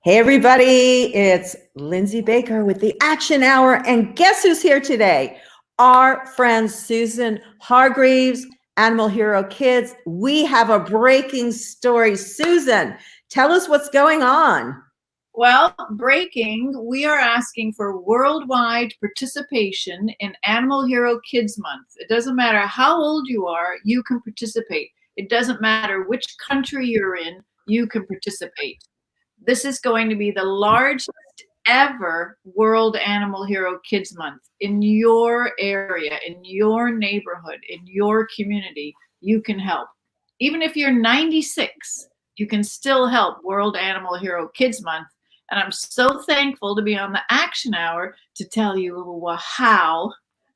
Hey everybody, it's Lindsey Baker with the Action Hour, and guess who's here today? Our friend Susan Hargreaves, Animal Hero Kids. We have a breaking story. Susan, tell us what's going on. Well, breaking, we are asking for worldwide participation in Animal Hero Kids Month. It doesn't matter how old you are, you can participate. It doesn't matter which country you're in, you can participate. This is going to be the largest ever World Animal Hero Kids Month in your area, in your neighborhood, in your community. You can help. Even if you're 96, you can still help World Animal Hero Kids Month. And I'm so thankful to be on the Action Hour to tell you how.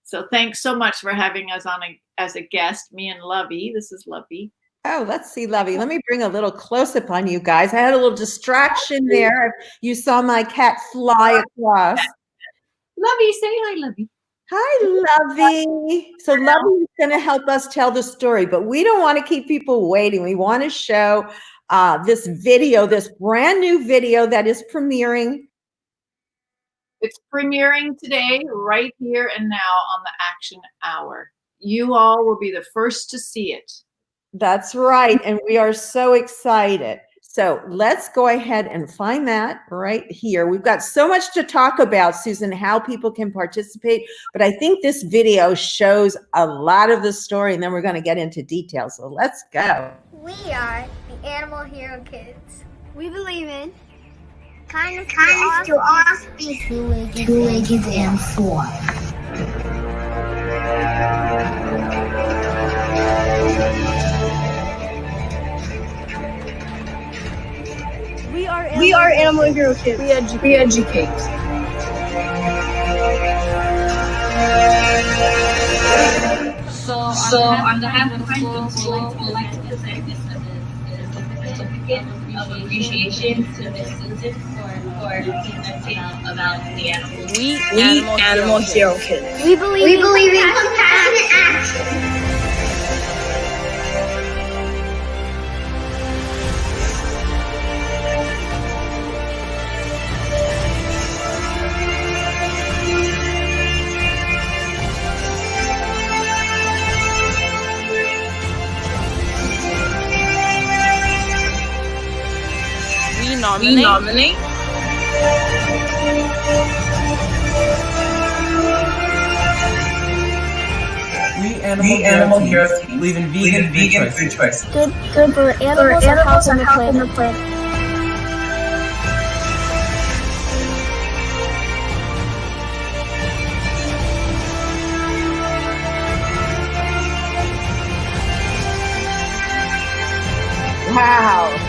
So thanks so much for having us on as a guest, me and Lovey. This is Lovey. Oh, let's see, Lovey. Let me bring a little close-up on you guys. I had a little distraction there. You saw my cat fly across. Lovey, say hi, Lovey. Hi, Lovey. So Lovey is going to help us tell the story, but we don't want to keep people waiting. We want to show this video, this brand new video that is premiering. It's premiering today, right here and now on the Action Hour. You all will be the first to see it. That's right, and we are so excited. So let's go ahead and find that right here. We've got so much to talk about, Susan, how people can participate, but I think this video shows a lot of the story, and then we're going to get into details. So let's go. We are the Animal Hero Kids. We believe in kindness to all species, two-legged and four. We are Animal Hero Kids. We educate. So on behalf of the school, we'd like to present this certificate of appreciation to Miss Susan for presenting about the animals. We Animal Hero Kids. We believe in compassionate action. We nominate We Animal Heroes believe in vegan food choice. Good for animals and health on the planet. Wow.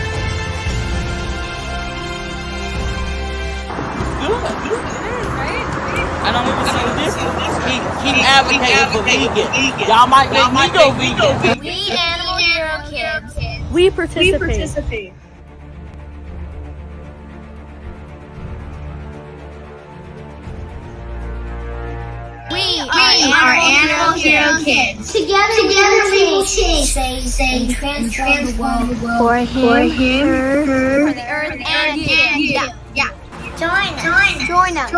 I don't even see the difference. Keep advocating for vegan. Y'all might make me go vegan. We Animal Hero Kids. We participate. We are Animal Hero Kids. Together we will change, and transform the world for him, her, for the earth, and you. Yeah. Join us.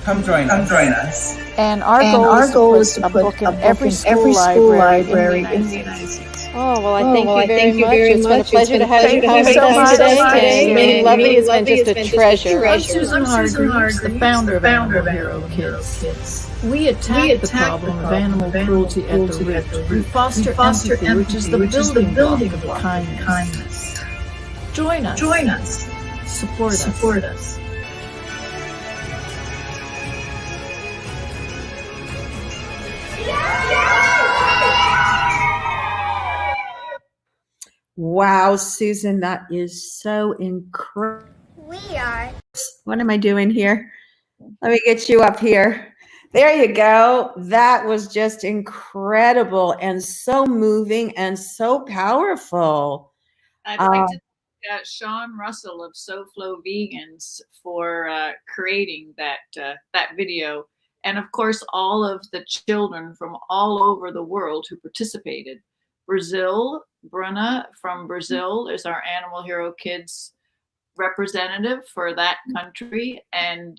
Come join us. And our goal is to put a book in every school library in the United States. Oh, well, I thank you very much. It's been a pleasure to have you with us today. And meeting Lovey has been just a treasure. I'm Susan Hargreaves, the founder of Animal Hero Kids. We attack the problem of animal cruelty at the root. We foster empathy, which is the building of kindness. Join us. Support us. Wow, Susan, that is so incredible. We are. What am I doing here? Let me get you up here. There you go. That was just incredible and so moving and so powerful. I'd like to thank Sean Russell of SoFlo Vegans for creating that video, and of course all of the children from all over the world who participated. Brazil, Bruna from Brazil is our Animal Hero Kids representative for that country, and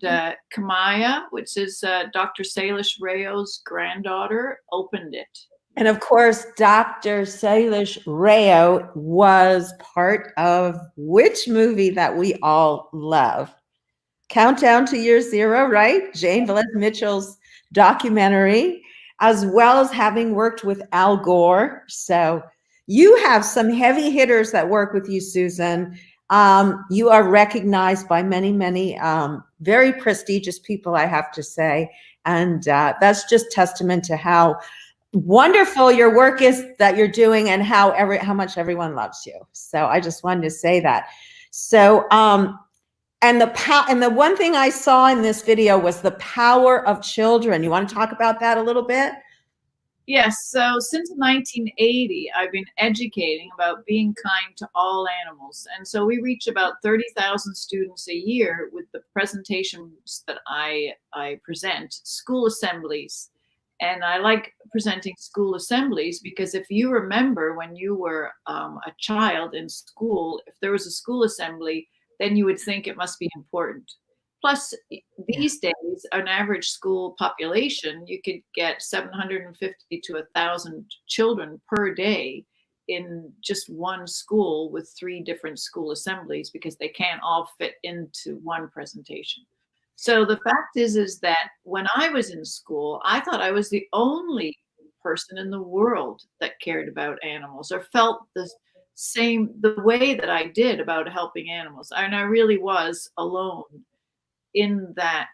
Kamaya, which is Dr. Salish Rayo's granddaughter, opened it. And of course, Dr. Salish Rayo was part of which movie that we all love? Countdown to Year Zero, right? Jane Velez Mitchell's documentary, as well as having worked with Al Gore. So you have some heavy hitters that work with you, Susan. You are recognized by many, many very prestigious people, I have to say. And that's just testament to how wonderful your work is that you're doing and how much everyone loves you. So I just wanted to say that. So, and the one thing I saw in this video was the power of children. You want to talk about that a little bit? Yes, so since 1980, I've been educating about being kind to all animals. And so we reach about 30,000 students a year with the presentations that I present, school assemblies. And I like presenting school assemblies because if you remember when you were a child in school, if there was a school assembly, then you would think it must be important. Plus, these days, an average school population, you could get 750 to 1,000 children per day in just one school with 3 different school assemblies because they can't all fit into one presentation. So the fact is that when I was in school, I thought I was the only person in the world that cared about animals or felt the way that I did about helping animals. And I really was alone in that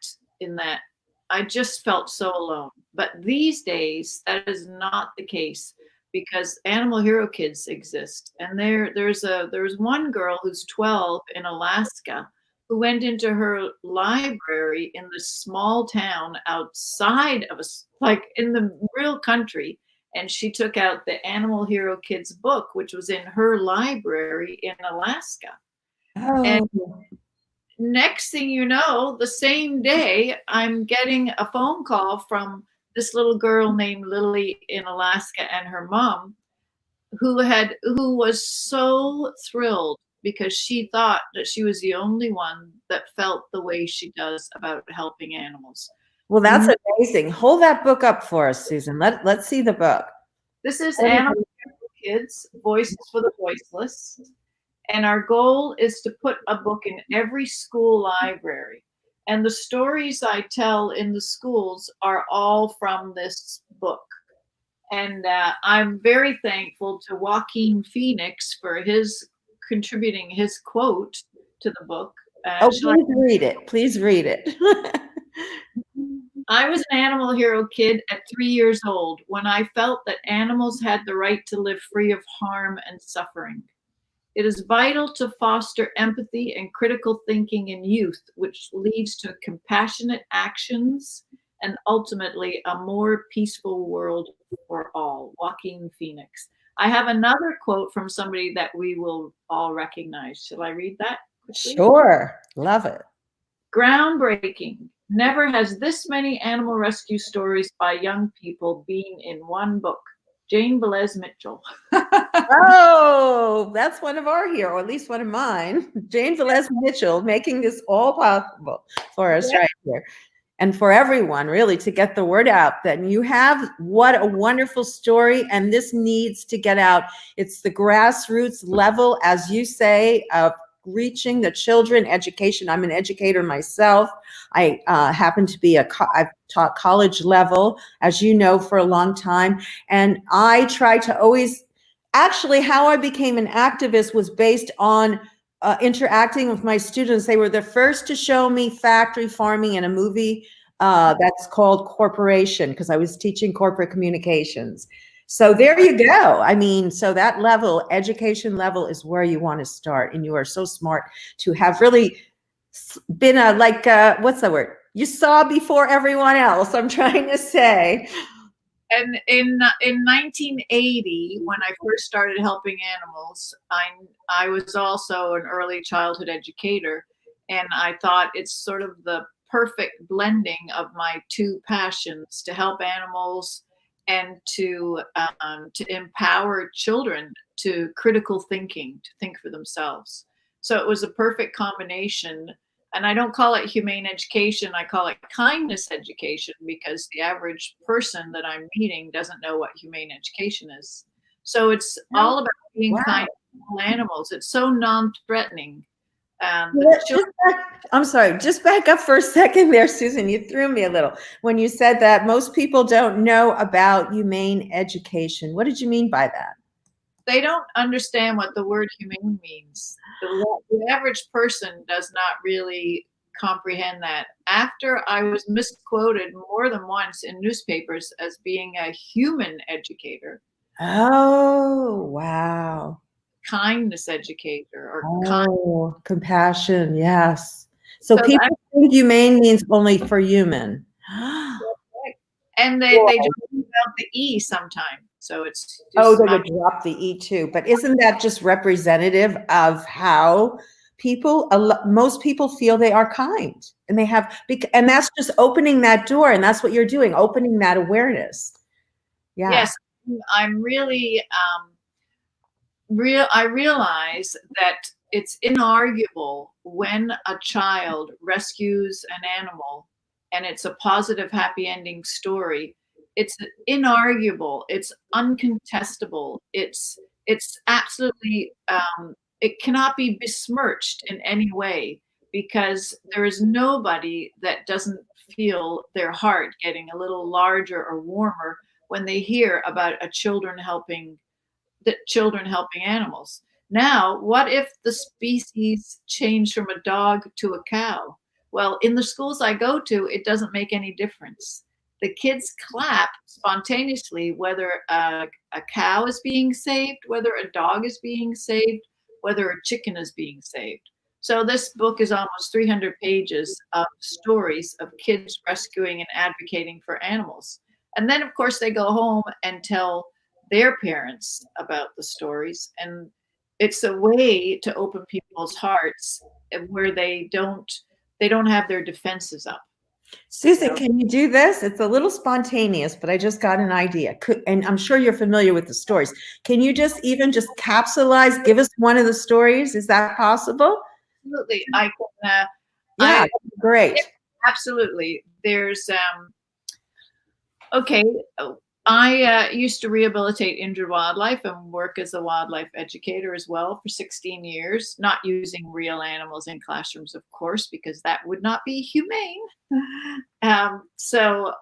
I just felt so alone. But these days, that is not the case because Animal Hero Kids exist. And there's one girl who's 12 in Alaska who went into her library in this small town outside of like in the real country. And she took out the Animal Hero Kids book, which was in her library in Alaska. Oh. And next thing you know, the same day, I'm getting a phone call from this little girl named Lily in Alaska and her mom, who was so thrilled because she thought that she was the only one that felt the way she does about helping animals. Well, that's amazing. Hold that book up for us, Susan. Let's see the book. This is Animal Hero Kids, Voices for the Voiceless. And our goal is to put a book in every school library. And the stories I tell in the schools are all from this book. And I'm very thankful to Joaquin Phoenix for contributing his quote to the book. Please read it. Please read it. I was an Animal Hero kid at 3 years old when I felt that animals had the right to live free of harm and suffering. It is vital to foster empathy and critical thinking in youth, which leads to compassionate actions and ultimately a more peaceful world for all. Joaquin Phoenix. I have another quote from somebody that we will all recognize. Shall I read that quickly? Sure. Love it. Groundbreaking. Never has this many animal rescue stories by young people been in one book. Jane Velez Mitchell. Oh, that's one of our here, or at least one of mine. Jane Velez Mitchell making this all possible for us right here. And for everyone, really, to get the word out that you have what a wonderful story, and this needs to get out. It's the grassroots level, as you say, of reaching the children education. I'm an educator myself. I happen to be I've taught college level, as you know, for a long time. And I try to always, actually how I became an activist was based on interacting with my students. They were the first to show me factory farming in a movie that's called Corporation, because I was teaching corporate communications. So there you go. I mean, so that level, education level, is where you want to start. And you are so smart to have really been what's the word? You saw before everyone else, I'm trying to say. And in 1980, when I first started helping animals, I was also an early childhood educator. And I thought it's sort of the perfect blending of my two passions, to help animals and to empower children to critical thinking, to think for themselves. So it was a perfect combination. And I don't call it humane education, I call it kindness education, because the average person that I'm meeting doesn't know what humane education is. So it's all about being kind to all animals. It's so non-threatening. I'm sorry, just back up for a second there, Susan. You threw me a little when you said that most people don't know about humane education. What did you mean by that? They don't understand what the word humane means. The average person does not really comprehend that. After I was misquoted more than once in newspapers as being a human educator. Oh, wow. Kindness educator or compassion. Yes. So people think humane means only for human. And they just leave out the E sometimes. So it's just they would drop the E too. But isn't that just representative of how most people feel they are kind, and they have, and that's just opening that door, and that's what you're doing, opening that awareness. Yeah. Yes, I'm really I realize that it's inarguable when a child rescues an animal and it's a positive, happy ending story. It's inarguable. It's uncontestable. It's absolutely, it cannot be besmirched in any way, because there is nobody that doesn't feel their heart getting a little larger or warmer when they hear about children helping animals. Now, what if the species changed from a dog to a cow? Well, in the schools I go to, it doesn't make any difference. The kids clap spontaneously whether a cow is being saved, whether a dog is being saved, whether a chicken is being saved. So this book is almost 300 pages of stories of kids rescuing and advocating for animals. And then, of course, they go home and tell their parents about the stories. And it's a way to open people's hearts where they don't have their defenses up. Susan, can you do this? It's a little spontaneous, but I just got an idea. And I'm sure you're familiar with the stories. Can you just capsulize, give us one of the stories? Is that possible? Absolutely. I can. Great. Absolutely. There's, okay. I used to rehabilitate injured wildlife and work as a wildlife educator as well for 16 years, not using real animals in classrooms, of course, because that would not be humane. So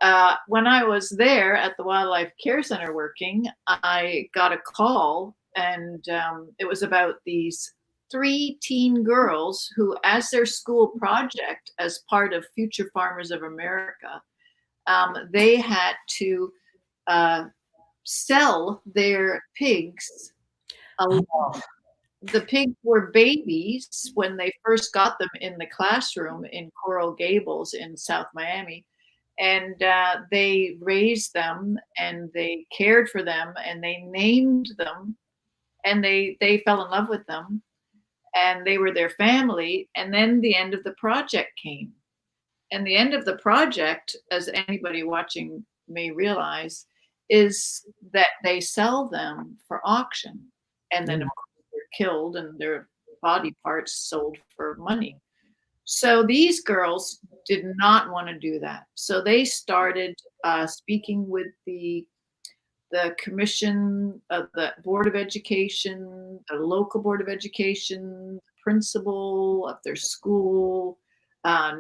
when I was there at the Wildlife Care Center working, I got a call, and it was about these 3 teen girls who, as their school project, as part of Future Farmers of America, they had to sell their pigs. The pigs were babies when they first got them in the classroom in Coral Gables in South Miami. And they raised them and they cared for them and they named them, and they fell in love with them and they were their family. And then the end of the project came. And the end of the project, as anybody watching may realize, is that they sell them for auction, and then of course they're killed and their body parts sold for money. So these girls did not want to do that. So they started speaking with the commission of the Board of Education, the local Board of Education, the principal of their school,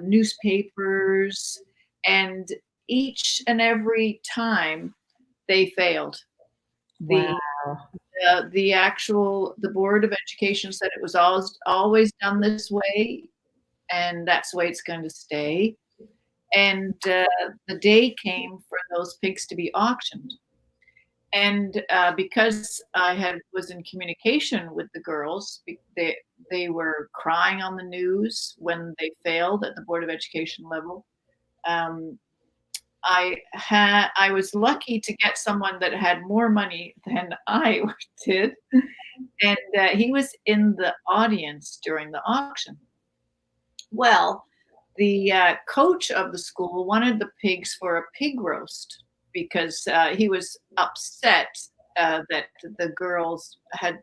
newspapers, and each and every time they failed. Wow. The Board of Education said it was always done this way, and that's the way it's going to stay. And the day came for those pigs to be auctioned. And because I was in communication with the girls, they were crying on the news when they failed at the Board of Education level. I was lucky to get someone that had more money than I did, and he was in the audience during the auction. Well, the coach of the school wanted the pigs for a pig roast. because he was upset that the girls had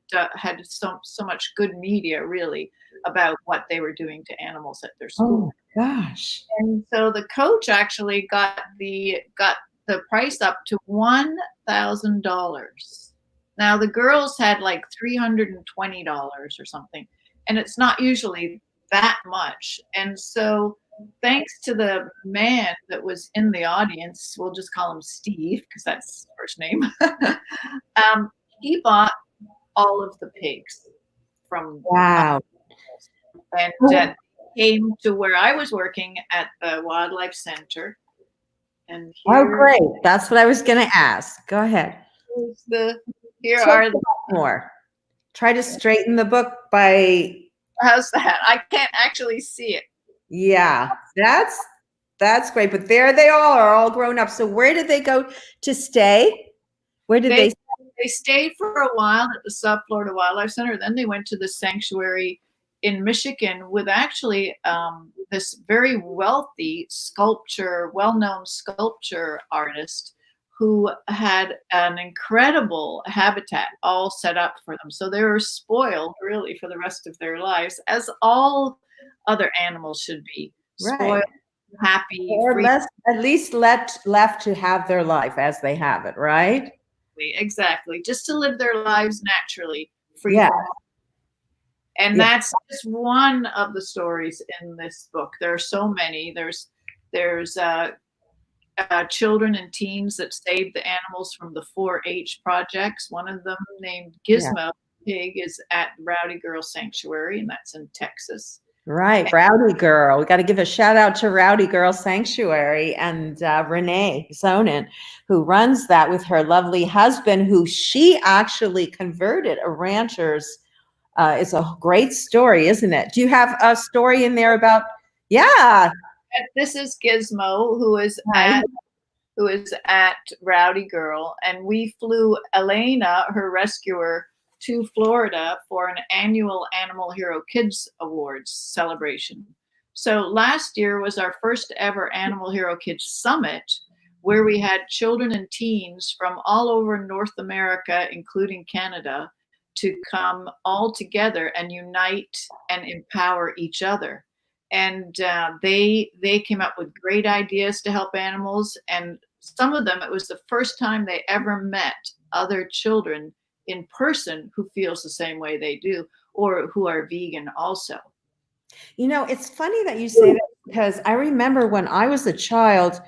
so much good media, really, about what they were doing to animals at their school. Oh gosh. And so the coach actually got the price up to $1,000. Now the girls had like $320 or something, and it's not usually that much. And so thanks to the man that was in the audience, we'll just call him Steve because that's his first name. He bought all of the pigs from Wow. and came to where I was working at the wildlife center. And Oh, great. That's what I was going to ask. Go ahead. Here are the more. Try to straighten the book by. How's that? I can't actually see it. Yeah, that's great. But there they are all grown up. So where did they go to stay? Where did they? They stayed for a while at the South Florida Wildlife Center. Then they went to the sanctuary in Michigan with actually this very wealthy well-known sculpture artist who had an incredible habitat all set up for them. So they were spoiled really for the rest of their lives, as all other animals should be. Right. Spoiled, happy, or at least left to have their life as they have it, right? Exactly. Just to live their lives naturally, free. Yeah. And that's just one of the stories in this book. There are so many. There's children and teens that saved the animals from the 4-H projects. One of them, named Gizmo Pig, is at Rowdy Girl Sanctuary, and that's in Texas. Right, Rowdy Girl. We got to give a shout out to Rowdy Girl Sanctuary and Renee Zonin, who runs that with her lovely husband, who she actually converted a rancher's. It's a great story, isn't it? Do you have a story in there about? Yeah. This is Gizmo, who is at Rowdy Girl, and we flew Elena, her rescuer, to Florida for an annual Animal Hero Kids Awards celebration. So last year was our first ever Animal Hero Kids Summit, where we had children and teens from all over North America, including Canada, to come all together and unite and empower each other. And they came up with great ideas to help animals. And some of them, it was the first time they ever met other children in person who feels the same way they do, or who are vegan also. You know, it's funny that you say that, because I remember when I was a child,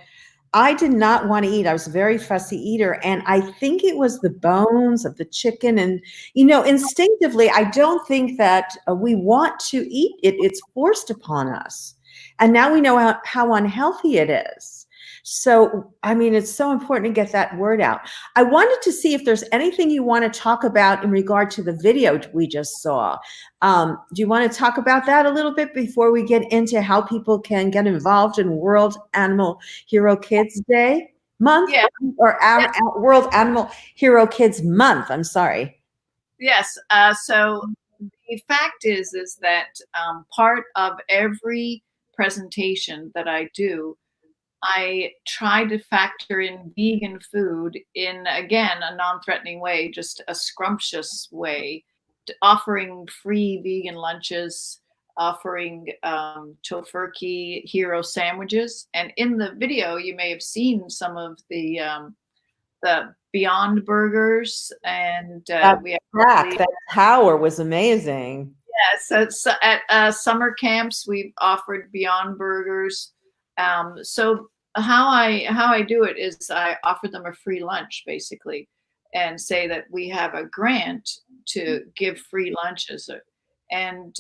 I did not want to eat. I was a very fussy eater. And I think it was the bones of the chicken. And, you know, instinctively, I don't think that we want to eat it. It's forced upon us. And now we know how unhealthy it is. So, I mean, it's so important to get that word out. I wanted to see if there's anything you want to talk about in regard to the video we just saw. Do you want to talk about that a little bit before we get into how people can get involved in World Animal Hero Kids Day month? Yeah. Or World Animal Hero Kids Month, I'm sorry. Yes, so the fact is that part of every presentation that I do, I try to factor in vegan food in, again, a non-threatening way, just a scrumptious way, offering free vegan lunches, offering tofurkey hero sandwiches. And in the video, you may have seen some of the Beyond Burgers, and that tower was amazing. Yeah, so at summer camps, we've offered Beyond Burgers. So how I do it is I offer them a free lunch, basically, and say that we have a grant to give free lunches. And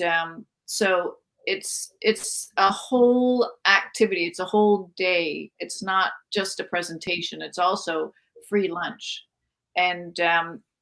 so it's a whole activity. It's a whole day. It's not just a presentation. It's also free lunch. And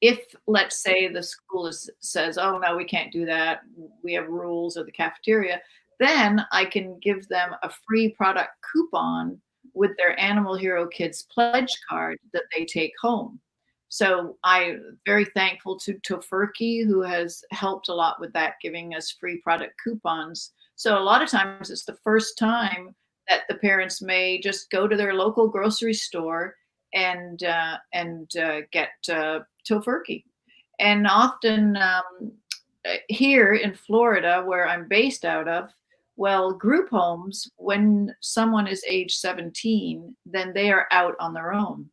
if, let's say, the school says, oh, no, we can't do that, we have rules, or the cafeteria, then I can give them a free product coupon with their Animal Hero Kids pledge card that they take home. So I'm very thankful to Tofurkey, who has helped a lot with that, giving us free product coupons. So a lot of times it's the first time that the parents may just go to their local grocery store and get tofurkey. And often here in Florida, where I'm based out of, well, group homes, when someone is age 17, then they are out on their own.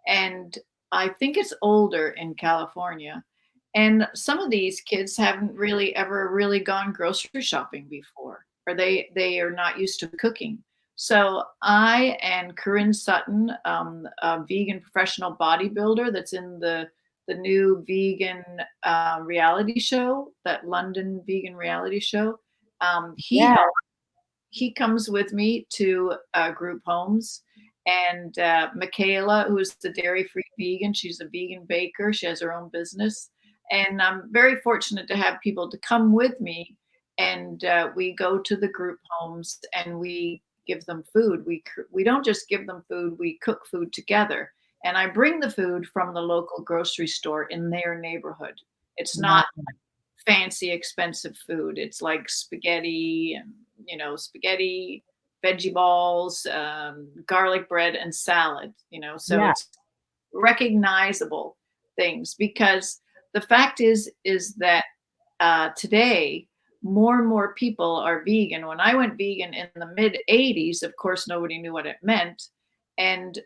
And I think it's older in California. And some of these kids haven't really ever really gone grocery shopping before, or they are not used to cooking. So I and Corinne Sutton, a vegan professional bodybuilder that's in the new vegan reality show, that London vegan reality show, Yeah. he comes with me to group homes. And Michaela, who is the dairy-free vegan, she's a vegan baker. She has her own business. And I'm very fortunate to have people to come with me. And we go to the group homes and we give them food. We don't just give them food, we cook food together. And I bring the food from the local grocery store in their neighborhood. It's not fancy, expensive food. It's like spaghetti and, spaghetti, veggie balls, garlic bread, and salad, so it's recognizable things. Because the fact is that today, more and more people are vegan. When I went vegan in the mid 80s, of course, nobody knew what it meant. And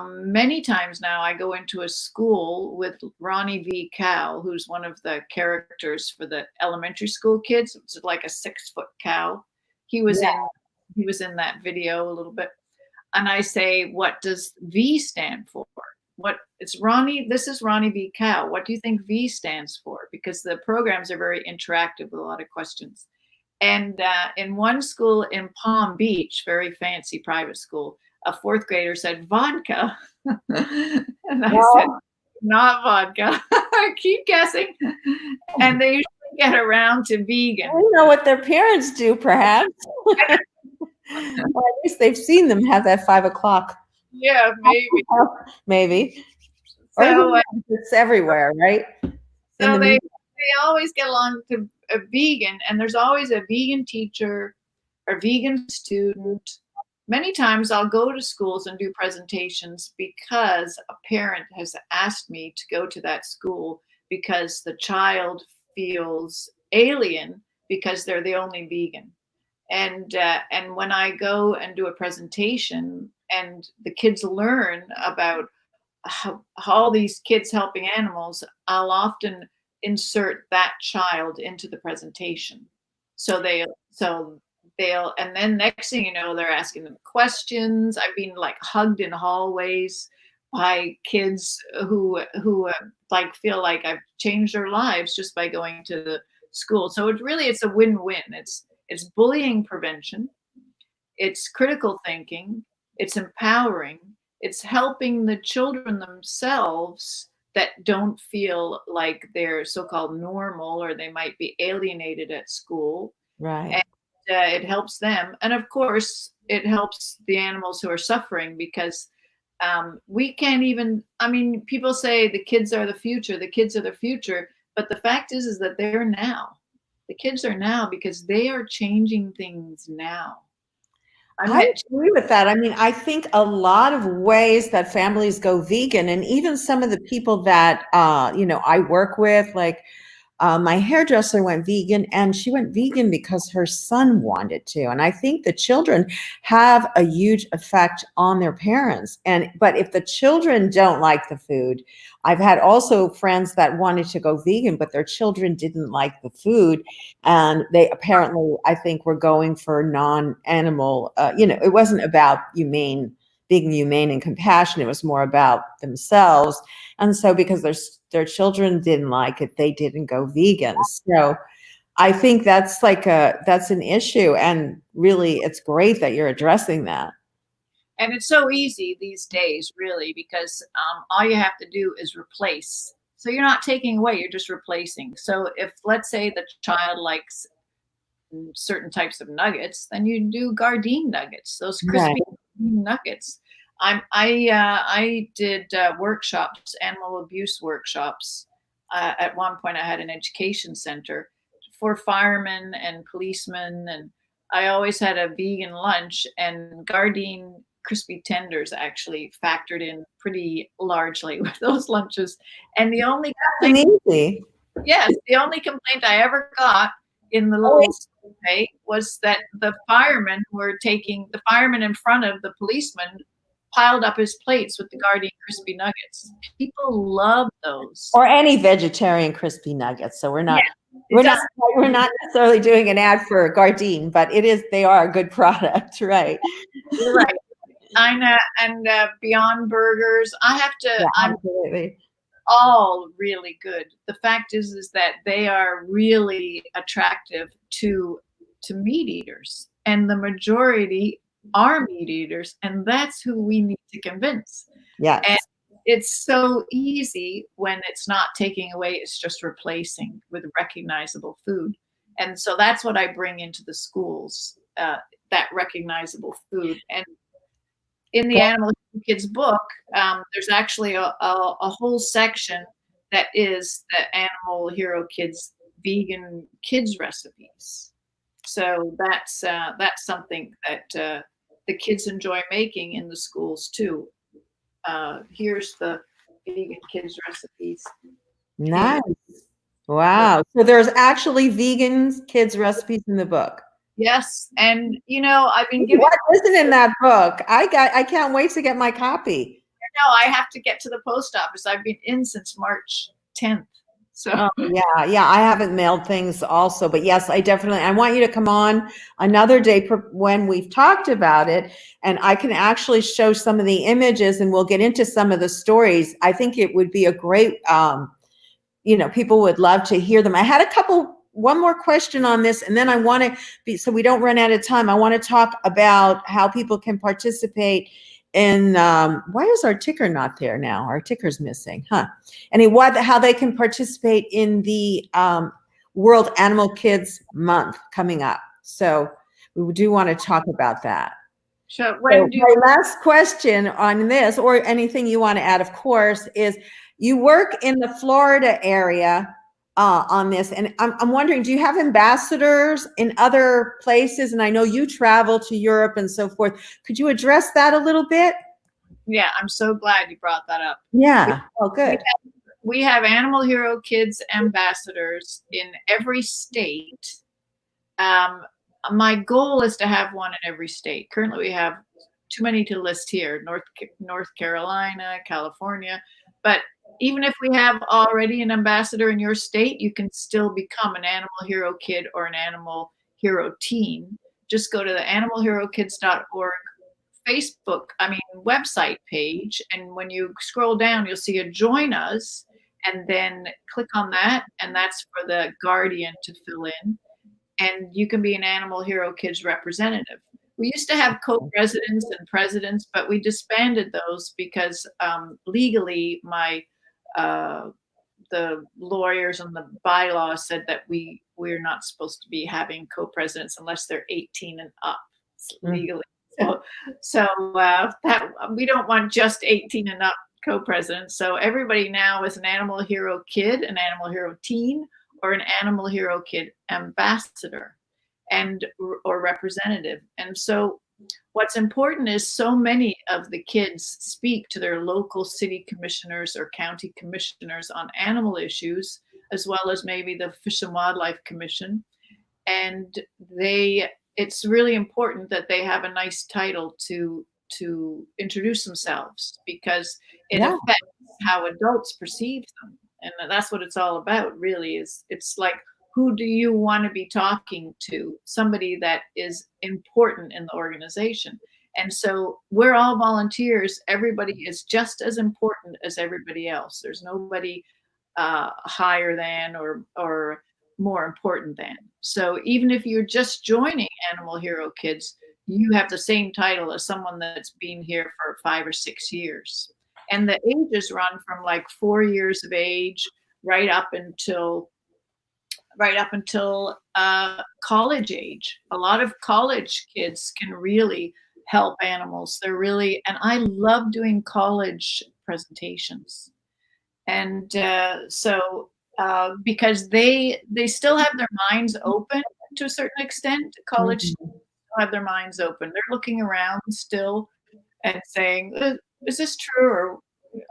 many times now I go into a school with Ronnie V. Cow, who's one of the characters for the elementary school kids. It's like a 6-foot cow. He was in that video a little bit. And I say, what does V stand for? This is Ronnie V. Cow. What do you think V stands for? Because the programs are very interactive with a lot of questions. And in one school in Palm Beach, very fancy private school, a 4th grader said vodka. And I said, not vodka. Keep guessing. And they usually get around to vegan. I don't know what their parents do, perhaps. Or at least they've seen them have that 5 o'clock. Yeah, maybe. Maybe. So, it's everywhere, right? So they always get along to a vegan, and there's always a vegan teacher or vegan student. Many times I'll go to schools and do presentations because a parent has asked me to go to that school because the child feels alien because they're the only vegan. And when I go and do a presentation and the kids learn about how all these kids helping animals, I'll often insert that child into the presentation. So they'll, and then next thing you know, they're asking them questions. I've been like hugged in hallways by kids who like feel like I've changed their lives just by going to the school. So it's a win-win. It's bullying prevention. It's critical thinking. It's empowering. It's helping the children themselves that don't feel like they're so-called normal, or they might be alienated at school. Right. And it helps them. And of course, it helps the animals who are suffering, because we can't even, people say the kids are the future, but the fact is that they're now. The kids are now because they are changing things now. I agree with that. I think a lot of ways that families go vegan, and even some of the people that, I work with, like my hairdresser went vegan, and she went vegan because her son wanted to. And I think the children have a huge effect on their parents. But if the children don't like the food, I've had also friends that wanted to go vegan, but their children didn't like the food. And they apparently, I think, were going for non-animal, it wasn't about being humane and compassion. It was more about themselves. And so because their children didn't like it, they didn't go vegan. So I think that's an issue. And really, it's great that you're addressing that. And it's so easy these days, really, because all you have to do is replace. So you're not taking away, you're just replacing. So if, let's say, the child likes certain types of nuggets, then you do Gardein nuggets, those crispy nuggets. I did workshops, animal abuse workshops. At one point, I had an education center for firemen and policemen, and I always had a vegan lunch. And Gardein crispy tenders actually factored in pretty largely with those lunches. And the only Easy. yes, the only complaint I ever got in the little survey was that the firemen in front of the policeman piled up his plates with the Guardian crispy nuggets. People love those. Or any vegetarian crispy nuggets. So we're not necessarily doing an ad for Gardein, but they are a good product, right? Right. I know, and Beyond Burgers. I'm absolutely. all really good. The fact is that they are really attractive to meat eaters, and the majority are meat eaters, and that's who we need to convince. Yeah. And it's so easy when it's not taking away, it's just replacing with recognizable food. And so that's what I bring into the schools, that recognizable food. And in the Animal Kids book, there's actually a whole section that is the Animal Hero Kids vegan kids recipes. So that's something that the kids enjoy making in the schools too. Here's the vegan kids recipes. Nice. Wow. So there's actually vegan kids recipes in the book. Yes. And I've been giving what isn't in that book? I can't wait to get my copy. No, I have to get to the post office. I've been in since March 10th. So yeah, I haven't mailed things also, but yes, I want you to come on another day when we've talked about it, and I can actually show some of the images, and we'll get into some of the stories. I think it would be a great, people would love to hear them. I had one more question on this, and then I want to be, so we don't run out of time, I want to talk about how people can participate in, why is our ticker not there now? Our ticker's missing, huh? How they can participate in the World Animal Kids Month coming up. So we do want to talk about that. So my last question on this, or anything you want to add, of course, is you work in the Florida area on this, and I'm wondering, do you have ambassadors in other places? And I know you travel to Europe and so forth. Could you address that a little bit? Yeah, I'm so glad you brought that up. Yeah. Oh, good. We have Animal Hero Kids ambassadors in every state. My goal is to have one in every state. Currently, we have too many to list here: North Carolina, California, but even if we have already an ambassador in your state, you can still become an Animal Hero Kid or an Animal Hero Teen. Just go to the animalherokids.org website page, and when you scroll down, you'll see a Join Us, and then click on that, and that's for the Guardian to fill in, and you can be an Animal Hero Kids representative. We used to have co-presidents and presidents, but we disbanded those because legally the lawyers and the bylaws said that we're not supposed to be having co-presidents unless they're 18 and up legally. So that we don't want just 18 and up co-presidents. So everybody now is an Animal Hero Kid, an Animal Hero Teen, or an Animal Hero Kid ambassador or representative. And so what's important is so many of the kids speak to their local city commissioners or county commissioners on animal issues, as well as maybe the Fish and Wildlife Commission. And it's really important that they have a nice title to introduce themselves, because it affects how adults perceive them. And that's what it's all about, really, is it's like, who do you want to be talking to? Somebody that is important in the organization. And so we're all volunteers. Everybody is just as important as everybody else. There's nobody higher than or more important than. So even if you're just joining Animal Hero Kids, you have the same title as someone that's been here for 5 or 6 years. And the ages run from like 4 years of age right up until college age. A lot of college kids can really help animals. And I love doing college presentations. And because they still have their minds open to a certain extent. College still have their minds open. They're looking around still, and saying, is this true? Or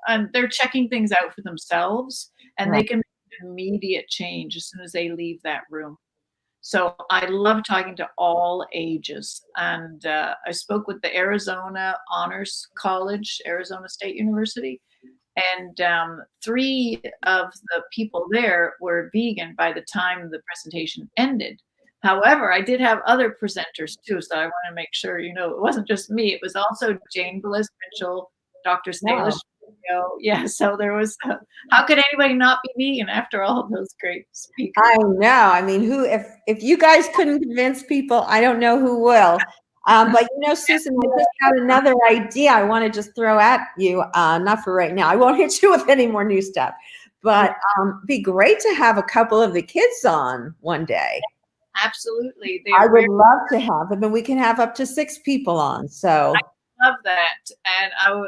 and they're checking things out for themselves, and Right. they can make an immediate change as soon as they leave that room. So I love talking to all ages. And I spoke with the Arizona Honors College, Arizona State University, and 3 of the people there were vegan by the time the presentation ended. However, I did have other presenters too, so I want to make sure you know it wasn't just me. It was also Jane Bliss Mitchell, Dr. Wow. Stalish. Yeah, so there was. How could anybody not be vegan after all of those great speakers? I know. I mean, who if you guys couldn't convince people, I don't know who will. But Susan, I just got another idea I want to just throw at you. Not for right now. I won't hit you with any more new stuff. But be great to have a couple of the kids on one day. Absolutely, I would love to have them, and we can have up to 6 people on. So love that, and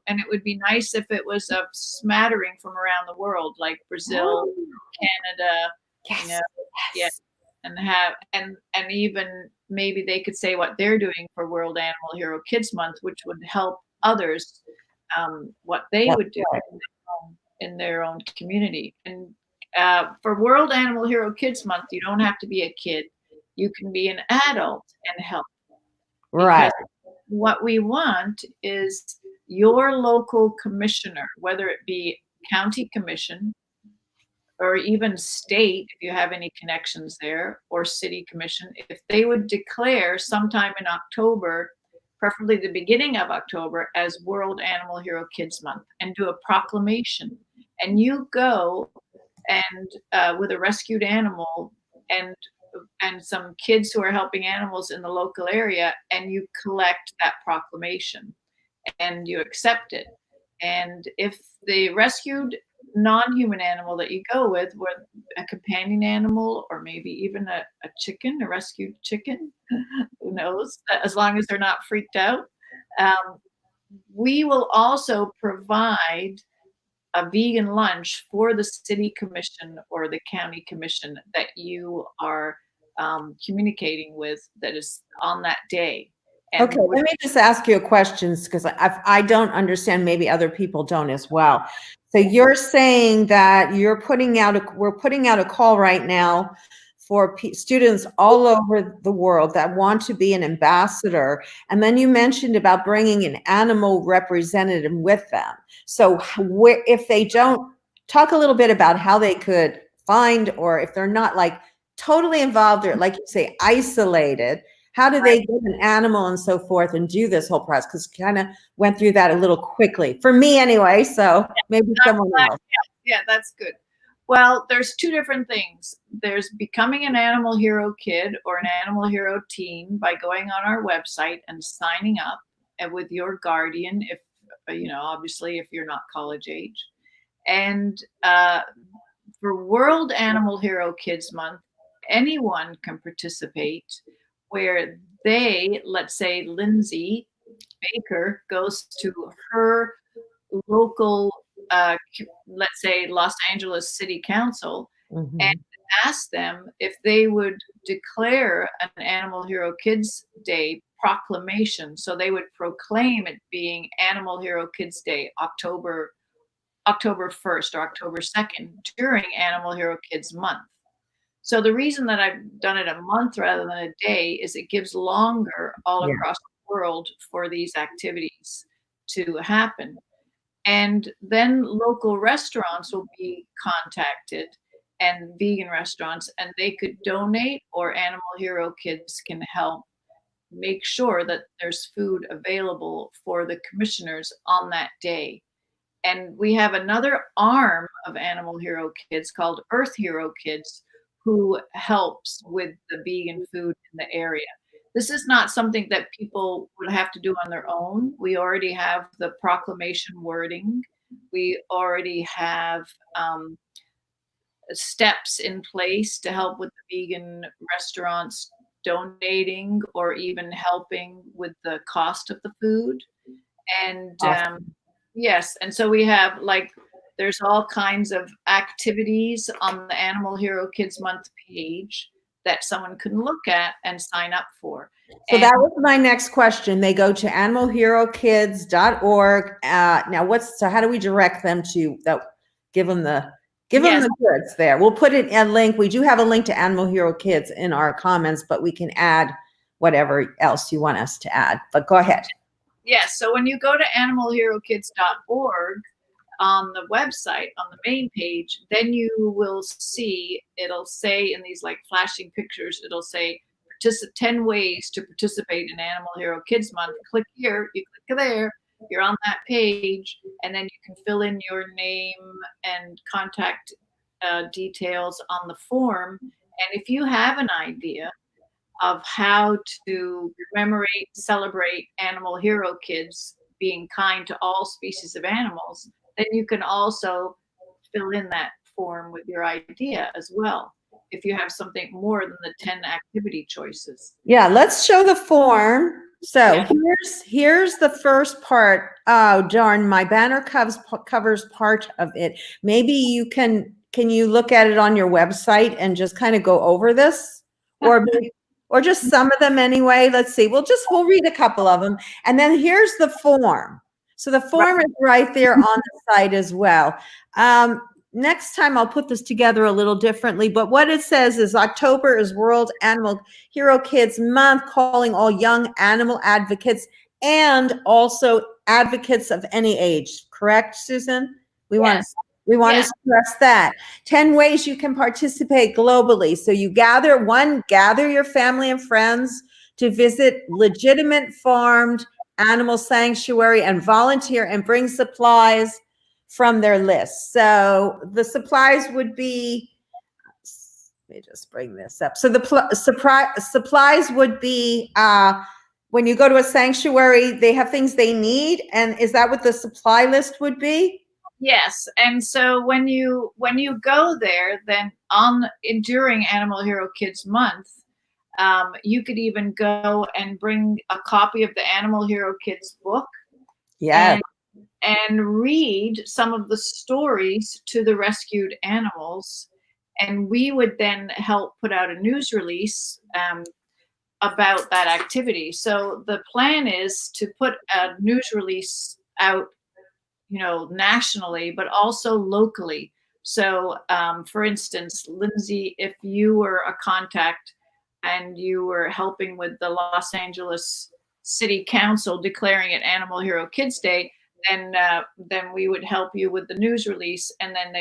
and it would be nice if it was a smattering from around the world, like Brazil, Canada, yes, yeah, and have and even maybe they could say what they're doing for World Animal Hero Kids Month, which would help others, what they would do in their own community. And for World Animal Hero Kids Month, you don't have to be a kid; you can be an adult and help. Right. What we want is your local commissioner, whether it be county commission or even state, if you have any connections there, or city commission, if they would declare sometime in October, preferably the beginning of October, as World Animal Hero Kids Month, and do a proclamation. And you go and with a rescued animal and some kids who are helping animals in the local area, and you collect that proclamation and you accept it. And if the rescued non-human animal that you go with were a companion animal, or maybe even a chicken, a rescued chicken, who knows, as long as they're not freaked out, we will also provide a vegan lunch for the city commission or the county commission that you are communicating with, that is on that day. And okay, let me just ask you a question, because I don't understand, maybe other people don't as well. So you're saying that we're putting out a call right now for students all over the world that want to be an ambassador. And then you mentioned about bringing an animal representative with them. So if they don't, talk a little bit about how they could find, or if they're not like totally involved or, like you say, isolated, how do they get an animal and so forth and do this whole process? Because kind of went through that a little quickly for me anyway. So maybe someone else. Yeah, that's good. Well, there's 2 different things. There's becoming an Animal Hero kid or an Animal Hero teen by going on our website and signing up, and with your guardian, if obviously if you're not college age. And for World Animal Hero Kids Month, anyone can participate, where they, let's say Lindsey Baker, goes to her local, let's say Los Angeles City Council, and ask them if they would declare an Animal Hero Kids Day proclamation. So they would proclaim it being Animal Hero Kids Day, October 1st or October 2nd, during Animal Hero Kids Month. So the reason that I've done it a month rather than a day is it gives longer all across the world for these activities to happen. And then local restaurants will be contacted, and vegan restaurants, and they could donate, or Animal Hero Kids can help make sure that there's food available for the commissioners on that day. And we have another arm of Animal Hero Kids called Earth Hero Kids, who helps with the vegan food in the area. This is not something that people would have to do on their own. We already have the proclamation wording. We already have steps in place to help with the vegan restaurants donating or even helping with the cost of the food. And yes, and so we have, like, there's all kinds of activities on the Animal Hero Kids Month page that someone can look at and sign up for. So that was my next question. They go to animalherokids.org. So how do we direct them to that? Give them the goods there. We'll put it in a link. We do have a link to Animal Hero Kids in our comments, but we can add whatever else you want us to add. But go ahead. Yes. So when you go to animalherokids.org on the website, on the main page, then you will see, it'll say in these like flashing pictures, it'll say 10 ways to participate in Animal Hero Kids Month. Click here, you click there, you're on that page, and then you can fill in your name and contact details on the form. And if you have an idea of how to commemorate, celebrate Animal Hero Kids being kind to all species of animals, then you can also fill in that form with your idea as well, if you have something more than the 10 activity choices. Yeah, let's show the form. So here's the first part. Oh, darn, my banner covers part of it. Maybe you can you look at it on your website and just kind of go over this? Or just some of them anyway. Let's see. We'll read a couple of them. And then here's the form. So the form is right there on the site as well. Next time I'll put this together a little differently, but what it says is October is World Animal Hero Kids Month, calling all young animal advocates and also advocates of any age. Correct, Susan? We want to stress that. 10 ways you can participate globally. So you gather your family and friends to visit legitimate farmed animal sanctuary and volunteer and bring supplies from their list. So the supplies would be, let me just bring this up. So the supplies would be, when you go to a sanctuary, they have things they need. And is that what the supply list would be? Yes. And so when you go there, then during Animal Hero Kids Month, you could even go and bring a copy of the Animal Hero Kids book. Yeah. And read some of the stories to the rescued animals. And we would then help put out a news release about that activity. So the plan is to put a news release out, nationally, but also locally. So for instance, Lindsey, if you were a contact and you were helping with the Los Angeles City Council declaring it Animal Hero Kids Day, then we would help you with the news release, and then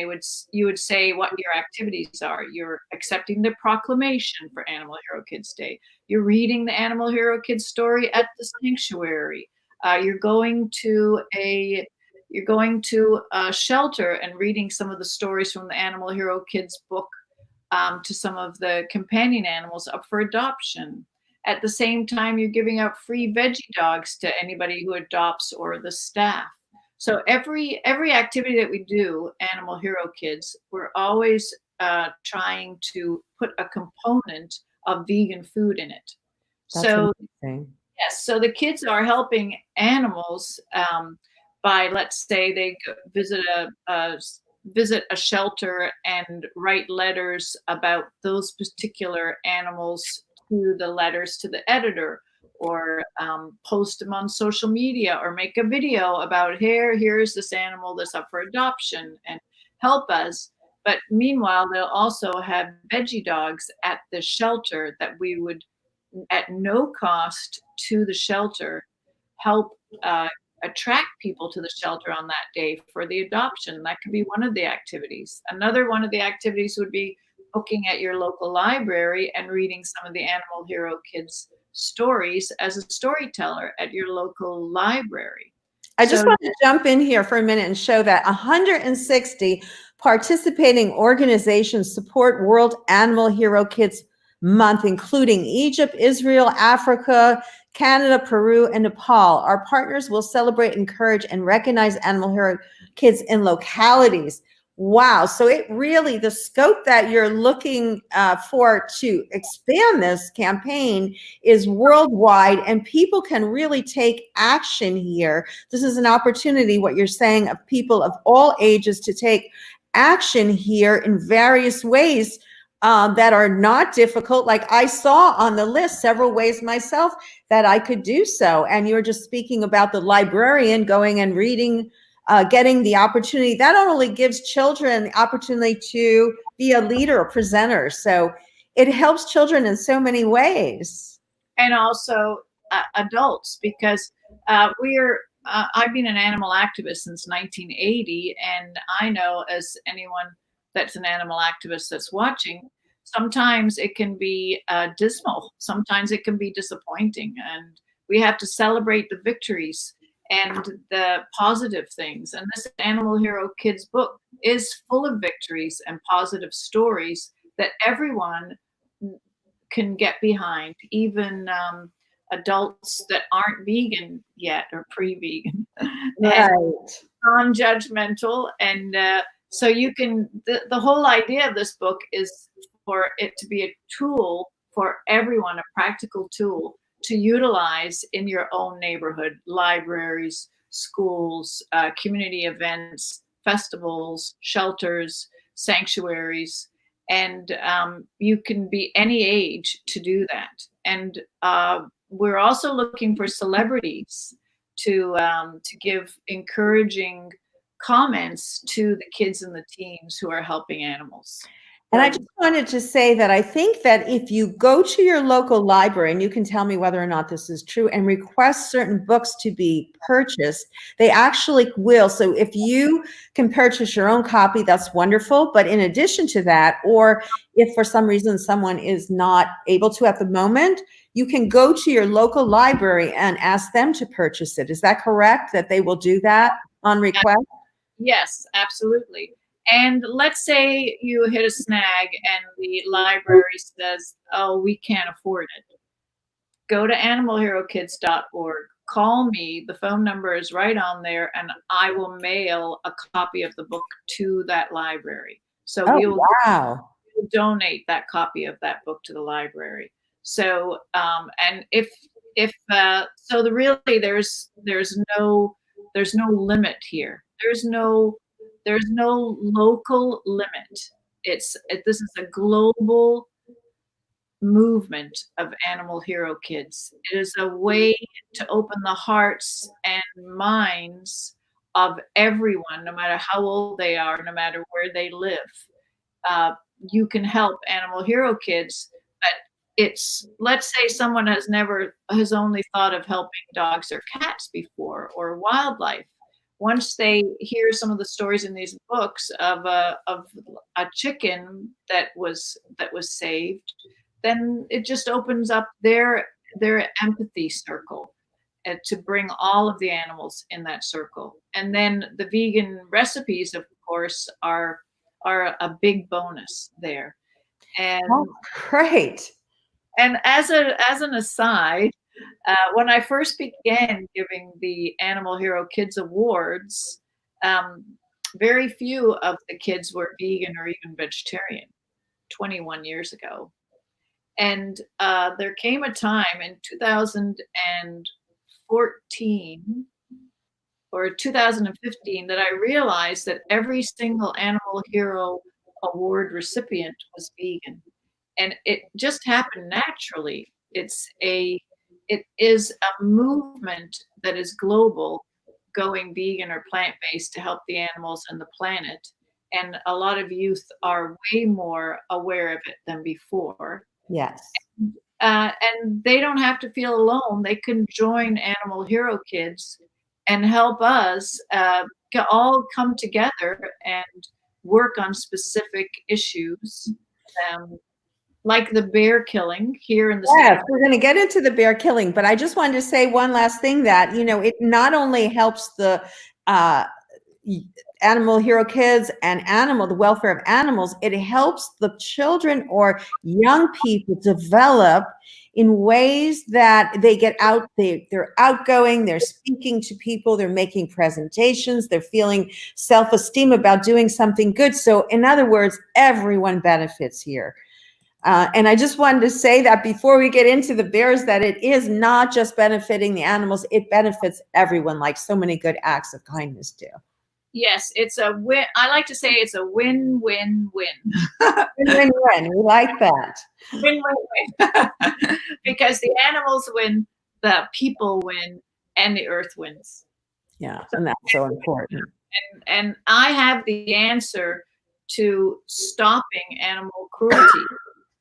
you would say what your activities are. You're accepting the proclamation for Animal Hero Kids Day. You're reading the Animal Hero Kids story at the sanctuary. You're going to a shelter and reading some of the stories from the Animal Hero Kids book to some of the companion animals up for adoption. At the same time, you're giving out free veggie dogs to anybody who adopts or the staff. So every activity that we do, Animal Hero Kids, we're always trying to put a component of vegan food in it. That's amazing. Yes, so the kids are helping animals by, let's say, they visit a shelter and write letters about those particular animals to the letters to the editor, or post them on social media, or make a video about here's this animal that's up for adoption and help us. But meanwhile, they'll also have veggie dogs at the shelter that we would, at no cost to the shelter, help attract people to the shelter on that day for the adoption. That could be one of the activities. Another one of the activities would be looking at your local library and reading some of the Animal Hero Kids stories as a storyteller at your local library. I just want to jump in here for a minute and show that 160 participating organizations support World Animal Hero Kids Month, including Egypt, Israel, Africa, Canada, Peru, and Nepal. Our partners will celebrate, encourage, and recognize Animal Hero Kids in localities. Wow. So it really, the scope that you're looking for to expand this campaign is worldwide, and people can really take action here. This is an opportunity, what you're saying, of people of all ages to take action here in various ways that are not difficult. Like I saw on the list several ways myself that I could do so. And you're just speaking about the librarian going and reading, getting the opportunity. That not only gives children the opportunity to be a leader, a presenter. So it helps children in so many ways. And also adults, because I've been an animal activist since 1980, and I know, as anyone that's an animal activist that's watching, sometimes it can be dismal, sometimes it can be disappointing, and we have to celebrate the victories and the positive things. And this Animal Hero Kids book is full of victories and positive stories that everyone can get behind, even adults that aren't vegan yet or pre-vegan, Right. non-judgmental. And so you can, the whole idea of this book is for it to be a tool for everyone, a practical tool to utilize in your own neighborhood, libraries, schools, community events, festivals, shelters, sanctuaries. And you can be any age to do that. And we're also looking for celebrities to give encouraging comments to the kids and the teens who are helping animals. And I just wanted to say that I think that if you go to your local library, and you can tell me whether or not this is true, and request certain books to be purchased, they actually will. So if you can purchase your own copy, that's wonderful. But in addition to that, or if for some reason someone is not able to at the moment, you can go to your local library and ask them to purchase it. Is that correct, that they will do that on request? Yes, absolutely. And let's say you hit a snag and the library says, oh, we can't afford it. Go to animalherokids.org. Call me. The phone number is right on there, and I will mail a copy of the book to that library. So we will donate that copy of that book to the library. So, and so there's no limit here. There's no local limit. This is a global movement of Animal Hero Kids. It is a way to open the hearts and minds of everyone, no matter how old they are, no matter where they live. You can help Animal Hero Kids, but let's say someone has only thought of helping dogs or cats before, or wildlife. Once they hear some of the stories in these books of a chicken that was saved, then it just opens up their empathy circle to bring all of the animals in that circle. And then the vegan recipes, of course, are a big bonus there. And great. And as an aside, when I first began giving the Animal Hero Kids Awards, very few of the kids were vegan or even vegetarian 21 years ago. And there came a time in 2014 or 2015 that I realized that every single Animal Hero Award recipient was vegan. And it just happened naturally. It is a movement that is global, going vegan or plant-based to help the animals and the planet. And a lot of youth are way more aware of it than before. Yes. And they don't have to feel alone. They can join Animal Hero Kids and help us all come together and work on specific issues. Like the bear killing here in the Yes, we're going to get into the bear killing, but I just wanted to say one last thing, that, it not only helps the Animal Hero Kids and the welfare of animals, it helps the children or young people develop in ways that they get out, they're outgoing, they're speaking to people, they're making presentations, they're feeling self-esteem about doing something good. So in other words, everyone benefits here. And I just wanted to say that before we get into the bears, that it is not just benefiting the animals, it benefits everyone, like so many good acts of kindness do. Yes, it's a win. I like to say it's a win-win-win. Win-win-win. We like that. Win-win-win. Because the animals win, the people win, and the earth wins. Yeah, and that's so important. And I have the answer to stopping animal cruelty,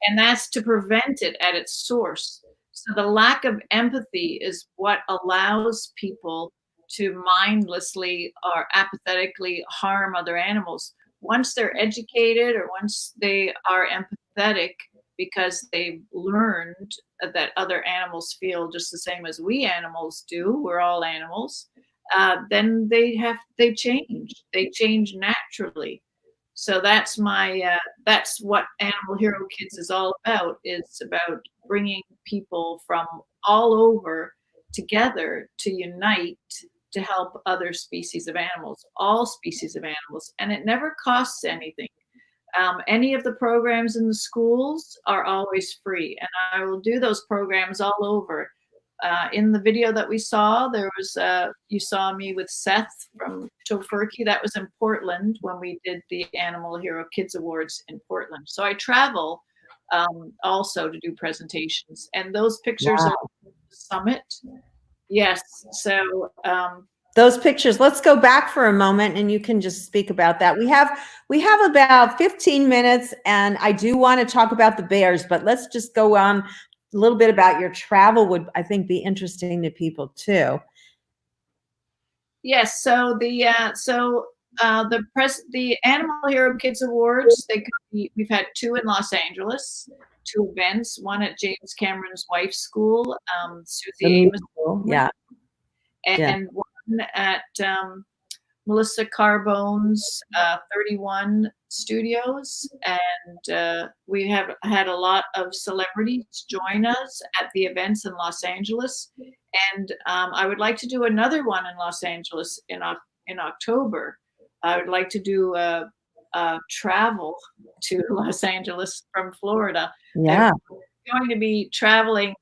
and that's to prevent it at its source. So the lack of empathy is what allows people to mindlessly or apathetically harm other animals. Once they're educated or once they are empathetic because they've learned that other animals feel just the same as we animals do, we're all animals, then they change naturally. So that's that's what Animal Hero Kids is all about. It's about bringing people from all over together to unite to help other species of animals, all species of animals, and it never costs anything. Any of the programs in the schools are always free, and I will do those programs all over. In the video that we saw, there was you saw me with Seth from Tofurkey. That was in Portland when we did the Animal Hero Kids Awards in Portland. So I travel also to do presentations, and those pictures Wow. are the summit. Yes, so Those pictures, let's go back for a moment and you can just speak about that. We have about 15 minutes and I do want to talk about the bears, but let's just go on a little bit about your travel would, I think, be interesting to people too. yes, so the Animal Hero Kids Awards, we've had 2 in Los Angeles, 2 events, one at James Cameron's wife's school, Susie Amos, Yeah. and one at Melissa Carbone's 31 Studios, and we have had a lot of celebrities join us at the events in Los Angeles, and I would like to do another one in Los Angeles in October. I would like to do a travel to Los Angeles from Florida. Yeah. I'm going to be traveling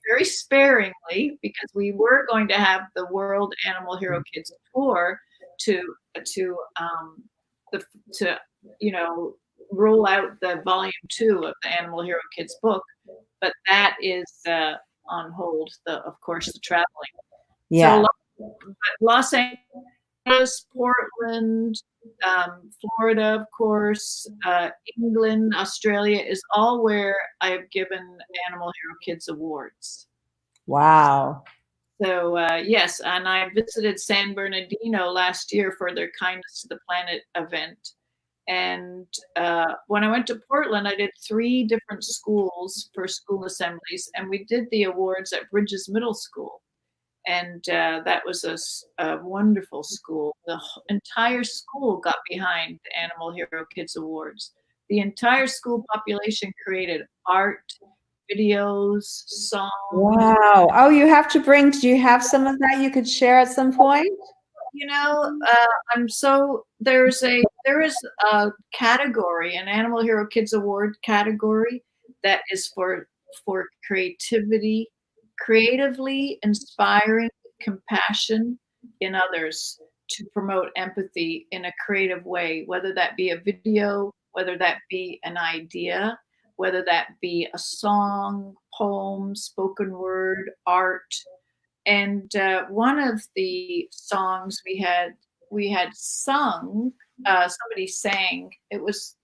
very sparingly because we were going to have the World Animal Hero Kids tour to roll out the volume 2 of the Animal Hero Kids book, but that is on hold. Of course, the traveling. Yeah. So Los Angeles, Portland, Florida, of course, England, Australia is all where I have given Animal Hero Kids awards. Wow. So yes, and I visited San Bernardino last year for their Kindness to the Planet event. And when I went to Portland, I did 3 different schools for school assemblies, and we did the awards at Bridges Middle School. And that was a wonderful school. The entire school got behind the Animal Hero Kids Awards. The entire school population created art, videos, songs. Wow. Oh, do you have some of that you could share at some point? You know, there is a category, an Animal Hero Kids Award category that is for creativity, creatively inspiring compassion in others to promote empathy in a creative way, whether that be a video, whether that be an idea, whether that be a song, poem, spoken word, art. And one of the songs we had sung, somebody sang, it was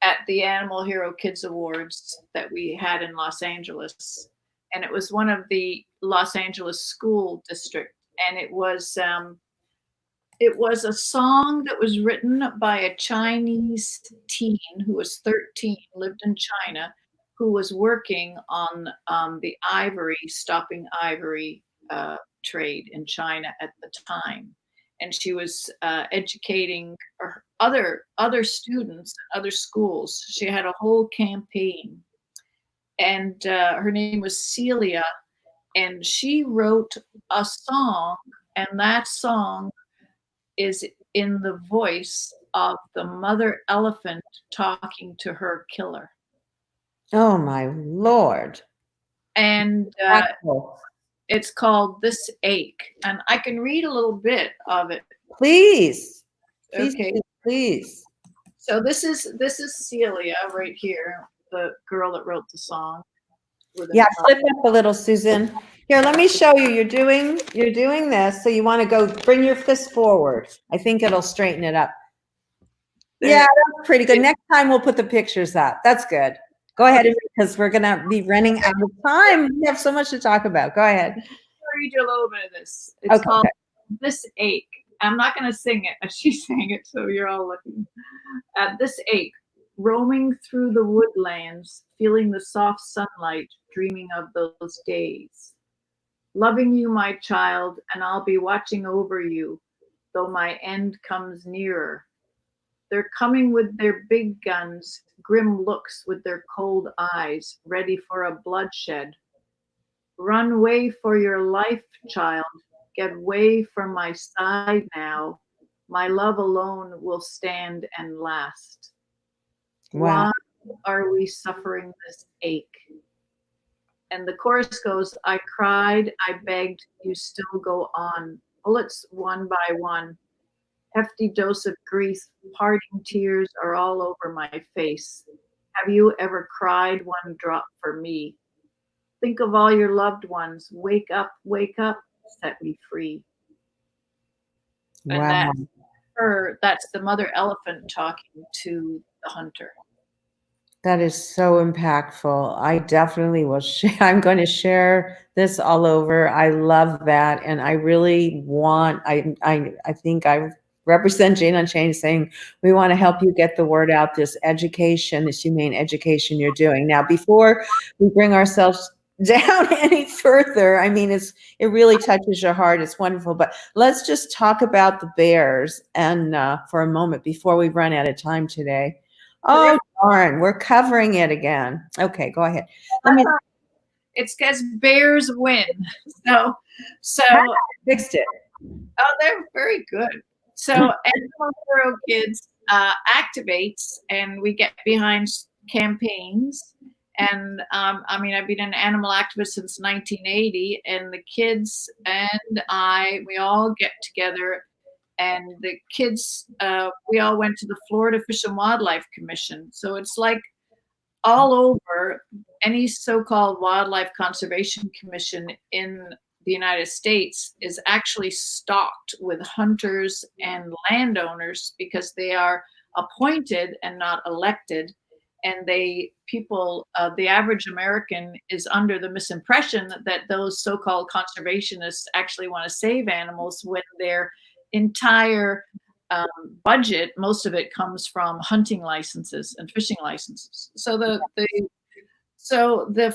at the Animal Hero Kids Awards that we had in Los Angeles. And it was one of the Los Angeles school district. And it was a song that was written by a Chinese teen who was 13, lived in China, who was working on the stopping ivory trade in China at the time. And she was educating other students, other schools. She had a whole campaign. And her name was Celia, and she wrote a song, and that song is in the voice of the mother elephant talking to her killer. Oh my Lord. And it's called This Ache, and I can read a little bit of it. Please. Please, Okay. please. So this is Celia right here, the girl that wrote the song. Yeah, flip up a little, Susan. Here, let me show you. You're doing this, so you want to go bring your fist forward. I think it'll straighten it up. Yeah, that's pretty good. Next time we'll put the pictures up. That's good. Go ahead, because we're gonna be running out of time. We have so much to talk about. Go ahead. I'll read you a little bit of this. It's called This Ache. I'm not going to sing it. She sang it, so you're all looking. This ache, roaming through the woodlands, feeling the soft sunlight, dreaming of those days. Loving you, my child, and I'll be watching over you, though my end comes nearer. They're coming with their big guns, grim looks with their cold eyes, ready for a bloodshed. Run away for your life, child. Get away from my side now. My love alone will stand and last. Wow. Why are we suffering this ache? And the chorus goes, I cried, I begged, you still go on. Bullets one by one. Hefty dose of grief, parting tears are all over my face. Have you ever cried one drop for me? Think of all your loved ones. Wake up, set me free. Wow. And that's the mother elephant talking to the hunter. That is so impactful. I definitely will share. I'm going to share this all over. I love that. And I really want, I think I represent Jane Unchained saying, we want to help you get the word out, this education, this humane education you're doing. Now, before we bring ourselves down any further, I mean, it really touches your heart. It's wonderful. But let's just talk about the bears and for a moment before we run out of time today. Oh, darn, we're covering it again. Okay, go ahead. It's because bears win. So fixed it. Oh, they're very good. So Animal Hero Kids activates, and we get behind campaigns. And I mean, I've been an animal activist since 1980, and the kids and we all get together. And the kids, we all went to the Florida Fish and Wildlife Commission. So it's like all over, any so-called wildlife conservation commission in the United States is actually stocked with hunters and landowners because they are appointed and not elected. And the average American is under the misimpression that those so-called conservationists actually want to save animals when their entire budget, most of it comes from hunting licenses and fishing licenses. So the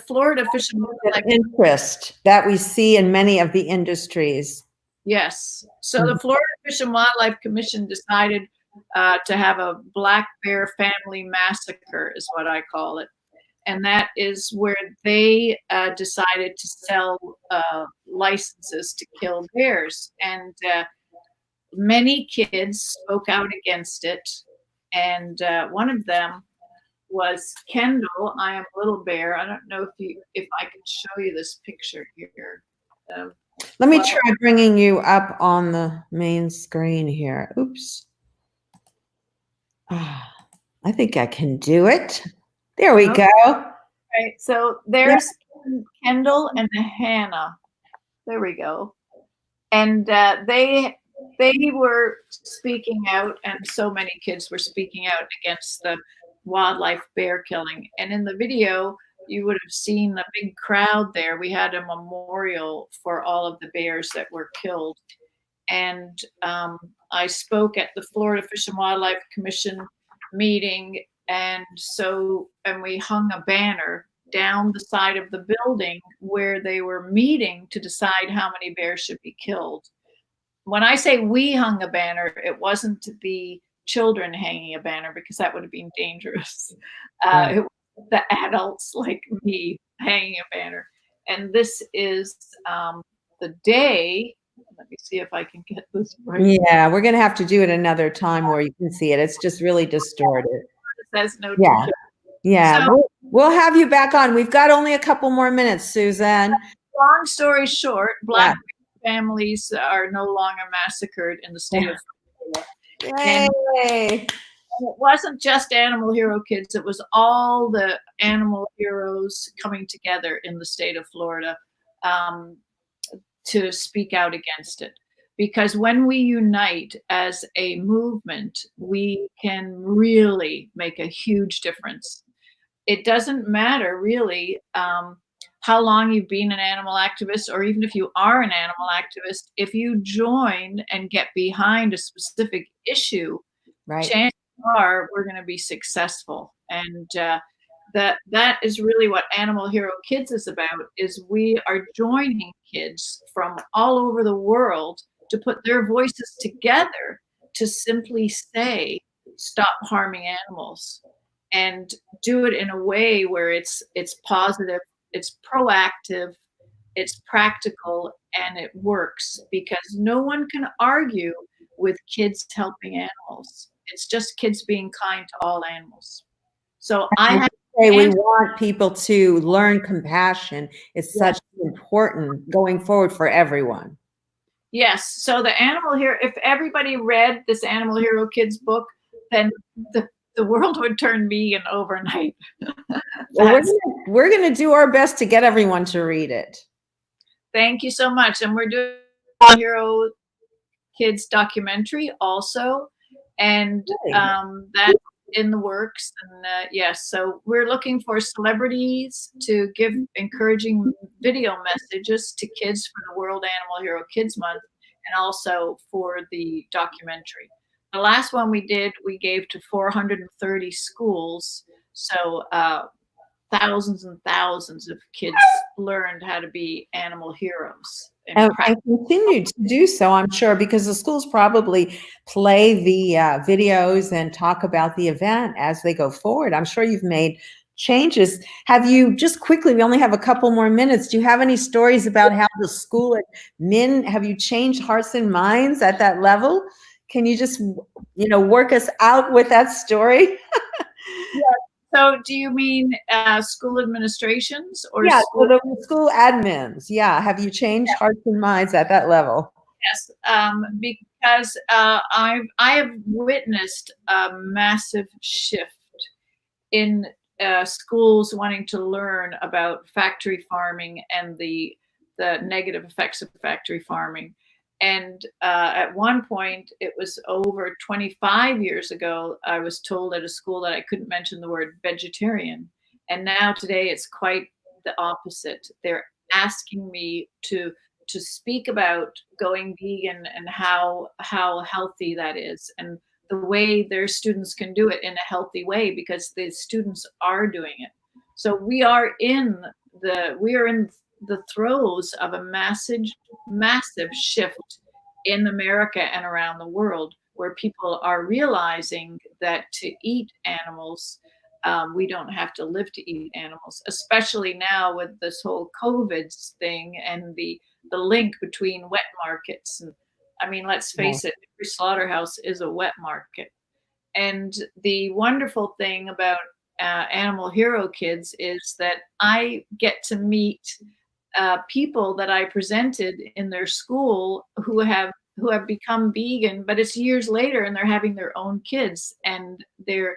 Florida Fish and Wildlife interest that we see in many of the industries. Yes. So the Florida Fish and Wildlife Commission decided to have a black bear family massacre, is what I call it. And that is where they decided to sell licenses to kill bears. And many kids spoke out against it. And one of them was Kendall, I Am Little Bear. I don't know if I can show you this picture here. Let me try bringing you up on the main screen here. Oops. I think I can do it. There we go. Right. So there's Kendall and Hannah. There we go. And they were speaking out, and so many kids were speaking out against the wildlife bear killing. And in the video, you would have seen a big crowd there. We had a memorial for all of the bears that were killed. And I spoke at the Florida Fish and Wildlife Commission meeting. And we hung a banner down the side of the building where they were meeting to decide how many bears should be killed. When I say we hung a banner, it wasn't the children hanging a banner because that would have been dangerous. It was the adults like me hanging a banner. And this is the day. Let me see if I can get this right. Yeah, we're going to have to do it another time where you can see it. It's just really distorted. It says no. Yeah. Yeah. So, we'll have you back on. We've got only a couple more minutes, Susan. Long story short, black families are no longer massacred in the state of Florida. Yay. And it wasn't just Animal Hero Kids, it was all the animal heroes coming together in the state of Florida to speak out against it. Because when we unite as a movement, we can really make a huge difference. It doesn't matter really how long you've been an animal activist, or even if you are an animal activist, if you join and get behind a specific issue, Right. chances are we're going to be successful. And that is really what Animal Hero Kids is about, is we are joining kids from all over the world to put their voices together to simply say, stop harming animals, and do it in a way where it's positive, it's proactive, it's practical, and it works, because no one can argue with kids helping animals. It's just kids being kind to all animals. So I have to say we want people to learn compassion. It's such important going forward for everyone. Yes. So the Animal Hero, if everybody read this Animal Hero Kids book, then the world would turn vegan overnight. Well, we're gonna do our best to get everyone to read it. Thank you so much. And we're doing Animal Hero Kids documentary also, and that's in the works. And yes, so we're looking for celebrities to give encouraging video messages to kids for the World Animal Hero Kids Month, and also for the documentary. The last one we did, we gave to 430 schools. So thousands and thousands of kids learned how to be animal heroes. And continue to do so, I'm sure, because the schools probably play the videos and talk about the event as they go forward. I'm sure you've made changes. Have you, just quickly, we only have a couple more minutes, do you have any stories about how the school at Min, have you changed hearts and minds at that level? Can you just, work us out with that story? Yeah. So do you mean school administrations or school admins? Yeah. Have you changed hearts and minds at that level? Yes, because I have witnessed a massive shift in schools wanting to learn about factory farming and the negative effects of factory farming. And at one point, it was over 25 years ago, I was told at a school that I couldn't mention the word vegetarian. And now today it's quite the opposite. They're asking me to speak about going vegan and how healthy that is, and the way their students can do it in a healthy way, because the students are doing it. So we are in the throes of a massive shift in America and around the world, where people are realizing that to eat animals, we don't have to live to eat animals, especially now with this whole COVID thing and the link between wet markets. And I mean, let's face it, every slaughterhouse is a wet market. And the wonderful thing about Animal Hero Kids is that I get to meet people that I presented in their school who have become vegan, but it's years later and they're having their own kids. And they're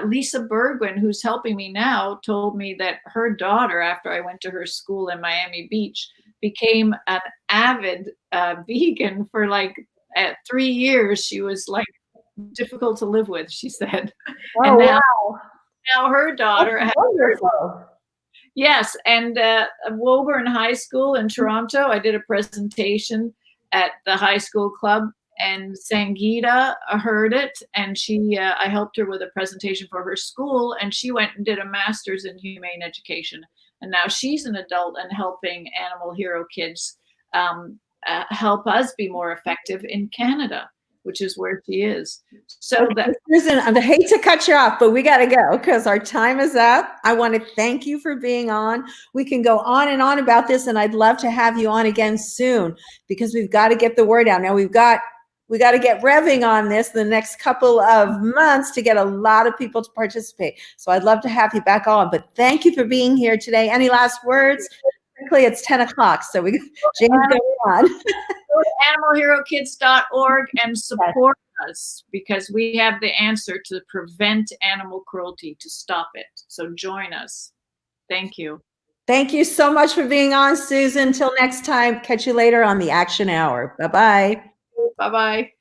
Lisa Bergwin, who's helping me now, told me that her daughter, after I went to her school in Miami Beach, became an avid vegan for like 3 years. She was like difficult to live with, she said. Oh, and now her daughter has wonderful. Yes, and Woburn High School in Toronto, I did a presentation at the high school club, and Sangeeta heard it, and I helped her with a presentation for her school, and she went and did a master's in humane education, and now she's an adult and helping Animal Hero Kids help us be more effective in Canada, which is where she is. So Susan, I hate to cut you off, but we got to go because our time is up. I want to thank you for being on. We can go on and on about this, and I'd love to have you on again soon, because we've got to get the word out. Now we got to get revving on this the next couple of months to get a lot of people to participate. So I'd love to have you back on, but thank you for being here today. Any last words? Quickly, it's 10 o'clock, so James, go on. Go to animalherokids.org and support us, because we have the answer to prevent animal cruelty, to stop it. So join us. Thank you. Thank you so much for being on, Susan. Until next time, catch you later on the Action Hour. Bye-bye. Bye-bye.